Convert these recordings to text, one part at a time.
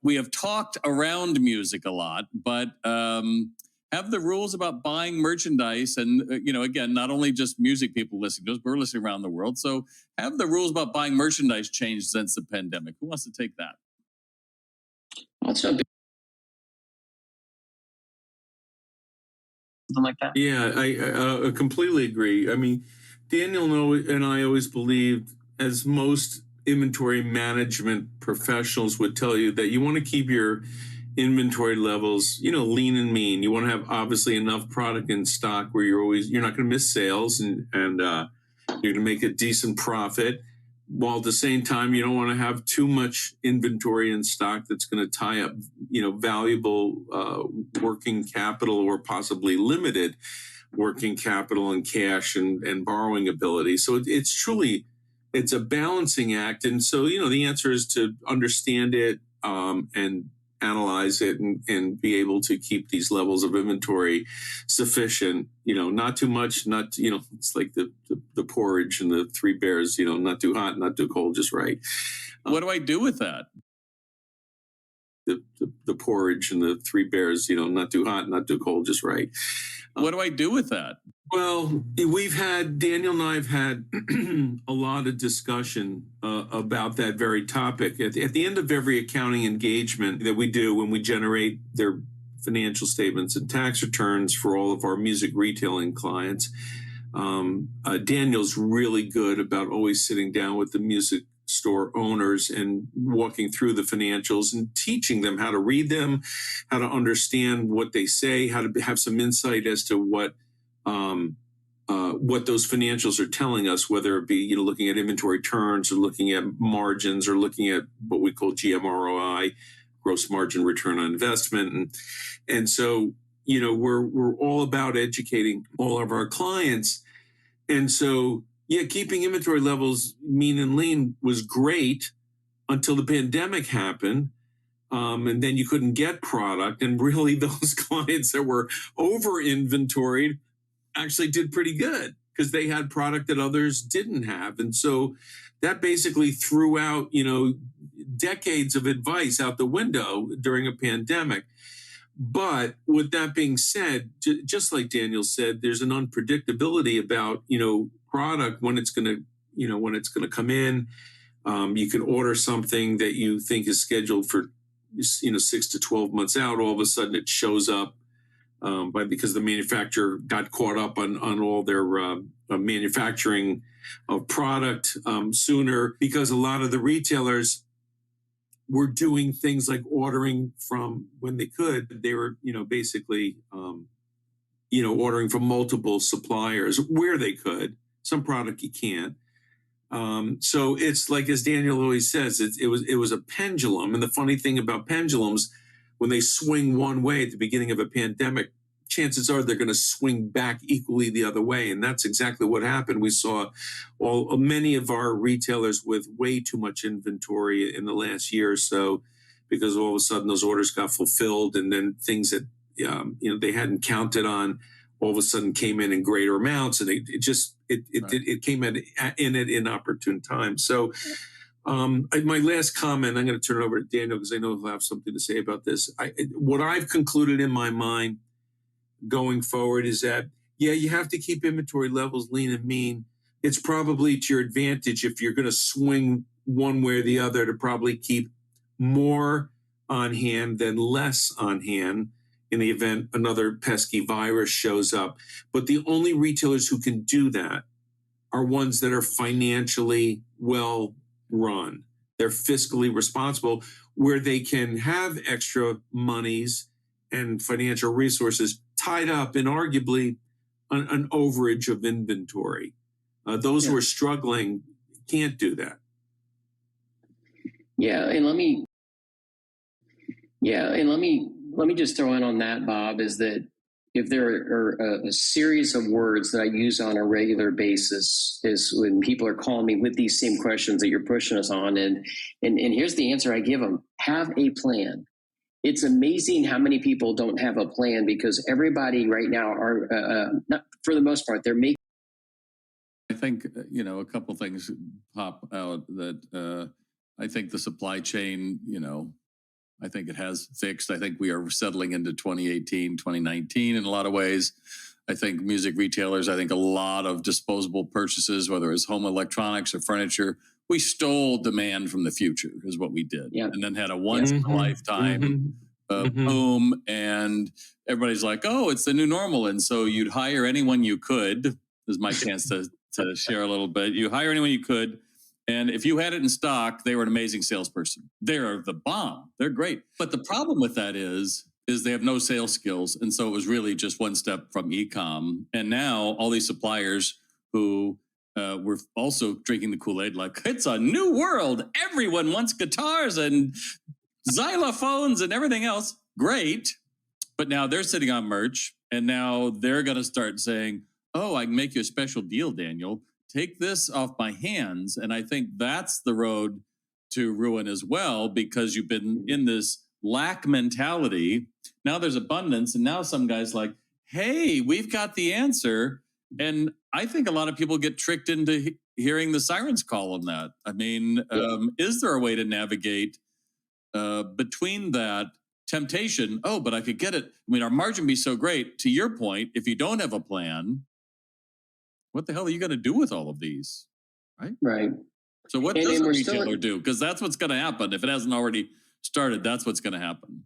we have talked around music a lot, but have the rules about buying merchandise and, again, not only just music people listening to us, we're listening around the world. So have the rules about buying merchandise changed since the pandemic? Who wants to take that? Something like that. Yeah, I completely agree. I mean, Daniel and I always believed, as most inventory management professionals would tell you, that you want to keep your inventory levels, lean and mean. You want to have obviously enough product in stock where you're not going to miss sales and you're going to make a decent profit. While at the same time, you don't want to have too much inventory in stock that's going to tie up, valuable working capital or possibly limited working capital and cash and borrowing ability. So it's a balancing act. And so, the answer is to understand it and analyze it and be able to keep these levels of inventory sufficient, not too much, not, it's like the porridge and the three bears, not too hot, not too cold, just right. What do I do with that? The porridge and the three bears, not too hot, not too cold, just right. What do I do with that? Well, Daniel and I have had a lot of discussion about that very topic. At the end of every accounting engagement that we do when we generate their financial statements and tax returns for all of our music retailing clients, Daniel's really good about always sitting down with the music store owners and walking through the financials and teaching them how to read them, how to understand what they say, how to have some insight as to what those financials are telling us, whether it be looking at inventory turns or looking at margins or looking at what we call GMROI, gross margin return on investment, and so we're all about educating all of our clients, and so keeping inventory levels mean and lean was great until the pandemic happened. And then you couldn't get product. And really, those clients that were over inventoried actually did pretty good because they had product that others didn't have. And so that basically threw out, decades of advice out the window during a pandemic. But with that being said, just like Daniel said, there's an unpredictability about, product when it's going to come in. You can order something that you think is scheduled for 6 to 12 months out. All of a sudden it shows up because the manufacturer got caught up on all their manufacturing of product sooner, because a lot of the retailers were doing things like ordering from when they could. They were basically ordering from multiple suppliers where they could. Some product you can't. So it's like, as Daniel always says, it was a pendulum. And the funny thing about pendulums, when they swing one way at the beginning of a pandemic, chances are they're going to swing back equally the other way. And that's exactly what happened. We saw many of our retailers with way too much inventory in the last year or so, because all of a sudden those orders got fulfilled, and then things that they hadn't counted on all of a sudden came in greater amounts, and it came in at inopportune time. So my last comment, I'm going to turn it over to Daniel because I know he'll have something to say about this. What I've concluded in my mind going forward is that, you have to keep inventory levels lean and mean. It's probably to your advantage if you're going to swing one way or the other to probably keep more on hand than less on hand in the event another pesky virus shows up. But the only retailers who can do that are ones that are financially well run. They're fiscally responsible, where they can have extra monies and financial resources tied up in arguably an overage of inventory. Those who are struggling can't do that. And let me just throw in on that, Bob, is that if there are a series of words that I use on a regular basis, is when people are calling me with these same questions that you're pushing us on. And here's the answer I give them: have a plan. It's amazing how many people don't have a plan, because everybody right now are, not, for the most part, they're making. I think, a couple things pop out that I think the supply chain, I think it has fixed. I think we are settling into 2018, 2019 in a lot of ways. I think music retailers, I think a lot of disposable purchases, whether it's home electronics or furniture, we stole demand from the future is what we did. Yeah. And then had a once in a lifetime boom. And everybody's like, oh, it's the new normal. And so you'd hire anyone you could. This is my chance to share a little bit. You hire anyone you could. And if you had it in stock, they were an amazing salesperson. They're the bomb. They're great. But the problem with that is they have no sales skills. And so it was really just one step from e-com. And now all these suppliers who were also drinking the Kool-Aid, like, it's a new world. Everyone wants guitars and xylophones and everything else. Great. But now they're sitting on merch. And now they're going to start saying, oh, I can make you a special deal, Daniel. Take this off my hands. And I think that's the road to ruin as well, because you've been in this lack mentality. Now there's abundance. And now some guy's like, hey, we've got the answer. And I think a lot of people get tricked into hearing the sirens call on that. I mean, is there a way to navigate between that temptation? Oh, but I could get it. I mean, our margin be so great. To your point, if you don't have a plan, what the hell are you going to do with all of these? Right. Right. So what does a retailer do? Because that's what's going to happen. If it hasn't already started, that's what's going to happen.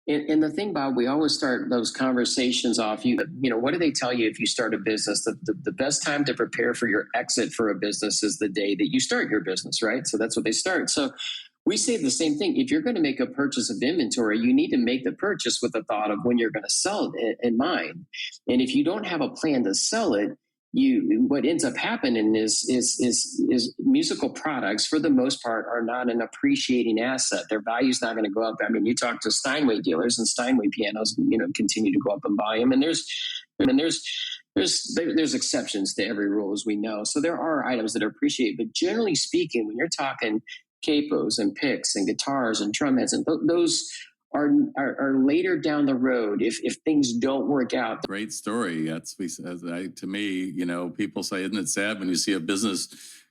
And the thing, Bob, we always start those conversations off. You know, what do they tell you if you start a business? The best time to prepare for your exit for a business is the day that you start your business, right? So that's what they start. So we say the same thing. If you're going to make a purchase of inventory, you need to make the purchase with the thought of when you're going to sell it in mind. And if you don't have a plan to sell it, what ends up happening is musical products, for the most part, are not an appreciating asset. Their value is not going to go up. I mean, you talk to Steinway dealers, and Steinway pianos, continue to go up in volume. And there's exceptions to every rule, as we know. So there are items that are appreciated, but generally speaking, when you're talking capos and picks and guitars and drum heads, and those are later down the road if things don't work out. Great story. To me, people say, isn't it sad when you see a business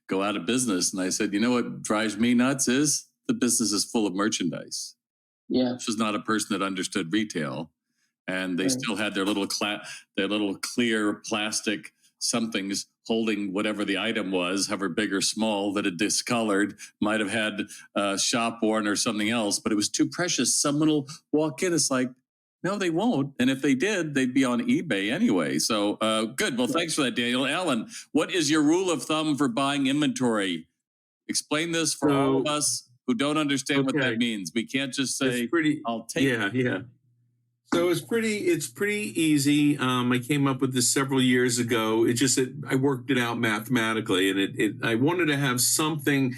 go out of business? And I said, what drives me nuts is the business is full of merchandise. Yeah. This was not a person that understood retail, and they still had their little clear plastic somethings holding whatever the item was, however big or small, that it discolored, might have had shop worn or something else, but it was too precious. Someone will walk in. It's like, no, they won't. And if they did, they'd be on eBay anyway. So good. Well, thanks for that, Daniel. Alan, what is your rule of thumb for buying inventory? Explain this for all of us who don't understand what that means. We can't just say, I'll take it. Yeah. So it's pretty easy. I came up with this several years ago. It just I worked it out mathematically, and I wanted to have something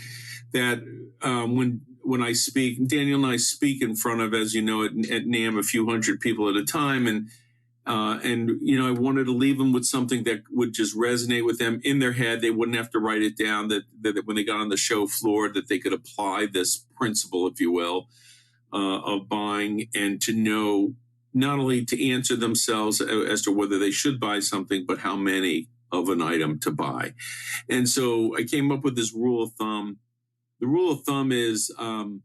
that when I speak, Daniel and I speak in front of, as you know, at NAMM, a few hundred people at a time, and I wanted to leave them with something that would just resonate with them in their head. They wouldn't have to write it down. That when they got on the show floor, that they could apply this principle, if you will, of buying, and to know. Not only to answer themselves as to whether they should buy something, but how many of an item to buy. And so I came up with this rule of thumb. The rule of thumb is, when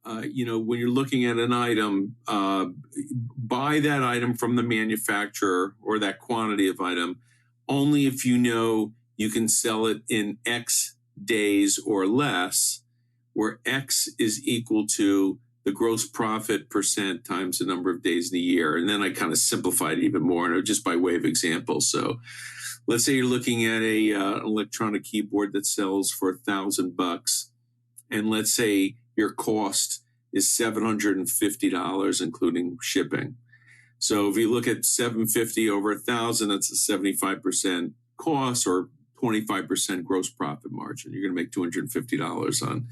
you're looking at an item, buy that item from the manufacturer, or that quantity of item, only if you know you can sell it in X days or less, where X is equal to the gross profit percent times the number of days in a year. And then I kind of simplified it even more, just by way of example. So let's say you're looking at an electronic keyboard that sells for $1,000, and let's say your cost is $750, including shipping. So if you look at $750 over $1,000, that's a 75% cost, or 25% gross profit margin. You're going to make $250 on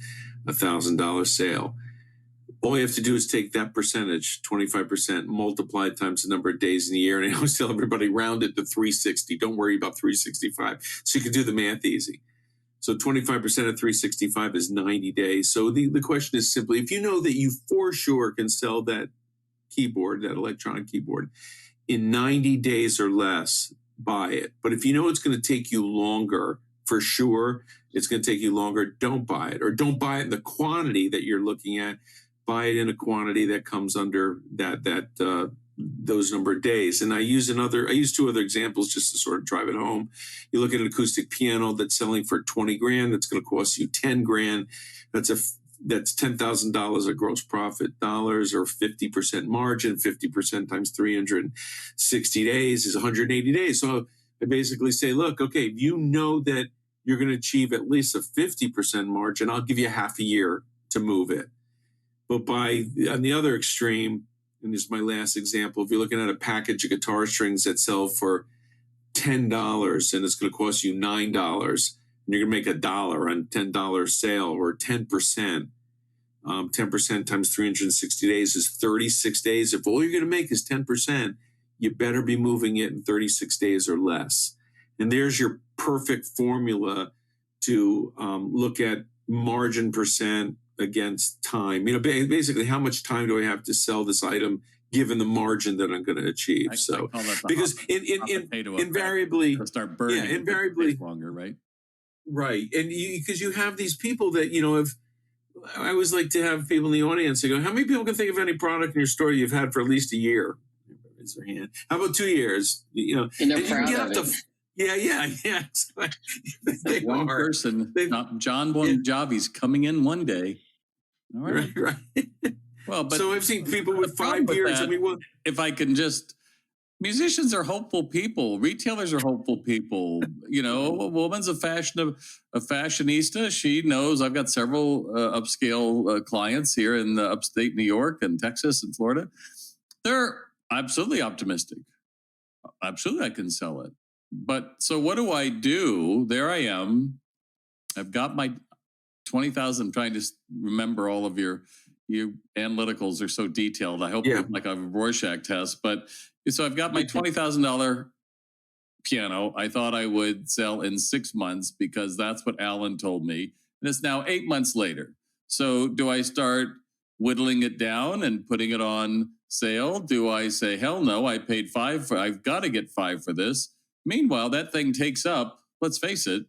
a $1,000 sale. All you have to do is take that percentage, 25%, multiply it times the number of days in a year. And I always tell everybody, round it to 360. Don't worry about 365. So you can do the math easy. So 25% of 365 is 90 days. So the question is simply, if you know that you for sure can sell that keyboard, that electronic keyboard, in 90 days or less, buy it. But if you know it's going to take you longer, for sure, it's going to take you longer, don't buy it. Or don't buy it in the quantity that you're looking at, buy it in a quantity that comes under those number of days. And I use two other examples just to sort of drive it home. You look at an acoustic piano that's selling for 20 grand, that's going to cost you 10 grand. That's $10,000 of gross profit dollars, or 50% margin. 50% times 360 days is 180 days. So I basically say, look, okay, if you know that you're going to achieve at least a 50% margin, I'll give you half a year to move it. But on the other extreme, and this is my last example, if you're looking at a package of guitar strings that sell for $10 and it's going to cost you $9, and you're going to make $1 on $10 sale, or 10%. 10% times 360 days is 36 days. If all you're going to make is 10%, you better be moving it in 36 days or less. And there's your perfect formula to look at margin percent against time. Basically, how much time do I have to sell this item given the margin that I'm going to achieve? I call that the because invariably, start burning, invariably longer, right? Right, and because you have these people that I always like to have people in the audience that go, how many people can think of any product in your store you've had for at least a year? Raise their hand. How about 2 years? And they're proud of it. Yeah. One person, John Bon Jovi's coming in one day. All right. Right. Well, but so I've seen people with 5 years. If I can just, musicians are hopeful people. Retailers are hopeful people. A woman's a fashionista. She knows I've got several upscale clients here in the upstate New York and Texas and Florida. They're absolutely optimistic. Absolutely, I can sell it. But so what do I do? There I am. I've got my 20,000. I'm trying to remember all of your analyticals are so detailed. I hope it's like a Rorschach test. But so I've got my $20,000 piano. I thought I would sell in 6 months because that's what Alan told me. And it's now 8 months later. So do I start whittling it down and putting it on sale? Do I say, hell no, I paid $5 for, I've got to get $5 for this. Meanwhile, that thing takes up, let's face it,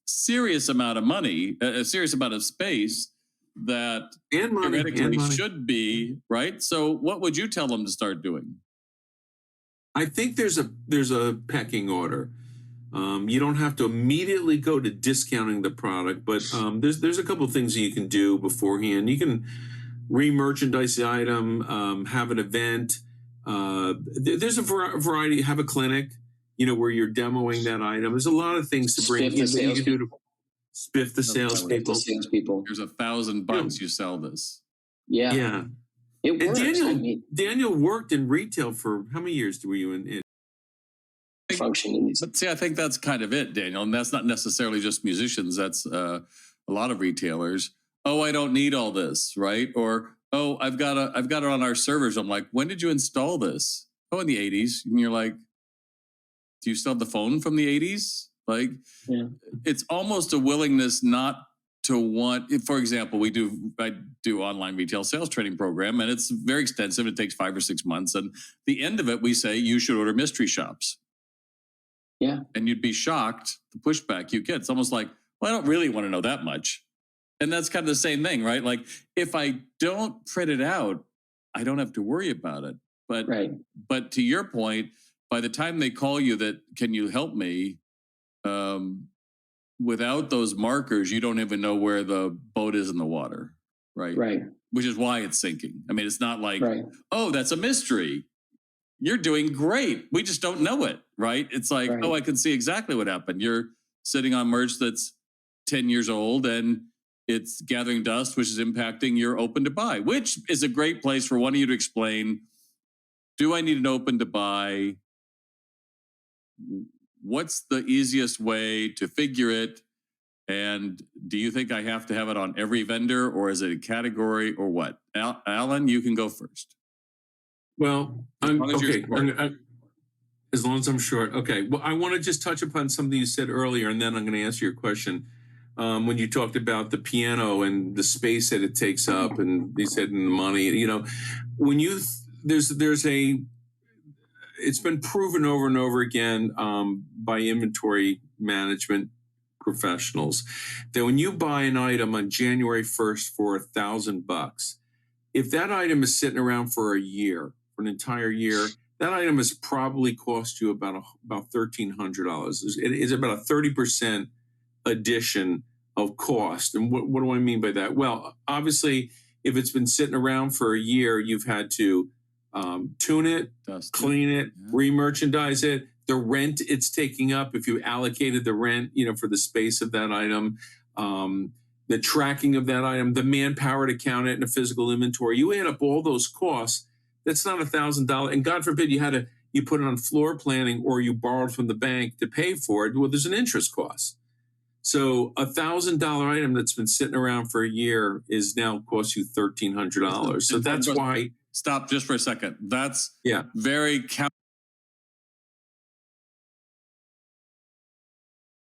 serious amount of money, a serious amount of space that theoretically should be, right? So what would you tell them to start doing? I think there's a pecking order. You don't have to immediately go to discounting the product, but there's a couple of things that you can do beforehand. You can re-merchandise the item, have an event. There's a variety. Have a clinic, where you're demoing that item. There's a lot of things to bring. You can do to spiff the salespeople. There's $1,000 you sell this. Yeah. It works. Daniel worked in retail for how many years were you in? Functioning. But see, I think that's kind of it, Daniel. And that's not necessarily just musicians. That's a lot of retailers. Oh, I don't need all this, right? Or, oh, I've got it on our servers. I'm like, when did you install this? Oh, in the 80s. And you're like, do you still have the phone from the 80s? Like, it's almost a willingness not to want. For example, I do online retail sales training program, and it's very extensive. It takes 5 or 6 months, and the end of it, we say you should order mystery shops. Yeah, and you'd be shocked the pushback you get. It's almost like, well, I don't really want to know that much, and that's kind of the same thing, right? Like if I don't print it out, I don't have to worry about it. But to your point, by the time they call you, that can you help me? Without those markers, you don't even know where the boat is in the water, right? Right. Which is why it's sinking. I mean, it's not like, oh, that's a mystery. You're doing great. We just don't know it, right? It's like, oh, I can see exactly what happened. You're sitting on merch that's 10 years old and it's gathering dust, which is impacting your open to buy, which is a great place for one of you to explain, do I need an open to buy? What's the easiest way to figure it? And do you think I have to have it on every vendor, or is it a category, or what? Alan, you can go first. Well, as long as I'm short. Okay. Well, I want to just touch upon something you said earlier, and then I'm going to answer your question. When you talked about the piano and the space that it takes up, and you said and the money, when it's been proven over and over again by inventory management professionals that when you buy an item on January 1st for $1,000, if that item is sitting around for a year, for an entire year, that item has probably cost you about $1,300. It is about a 30% addition of cost. And what do I mean by that? Well, obviously, if it's been sitting around for a year, you've had to tune it, clean it, re-merchandise it, the rent it's taking up, if you allocated the rent, for the space of that item, the tracking of that item, the manpower to count it in a physical inventory. You add up all those costs, that's not $1,000. And God forbid you put it on floor planning or you borrowed from the bank to pay for it. Well, there's an interest cost. So $1,000 item that's been sitting around for a year is now cost you $1,300. So that's why. Stop just for a second. That's yeah very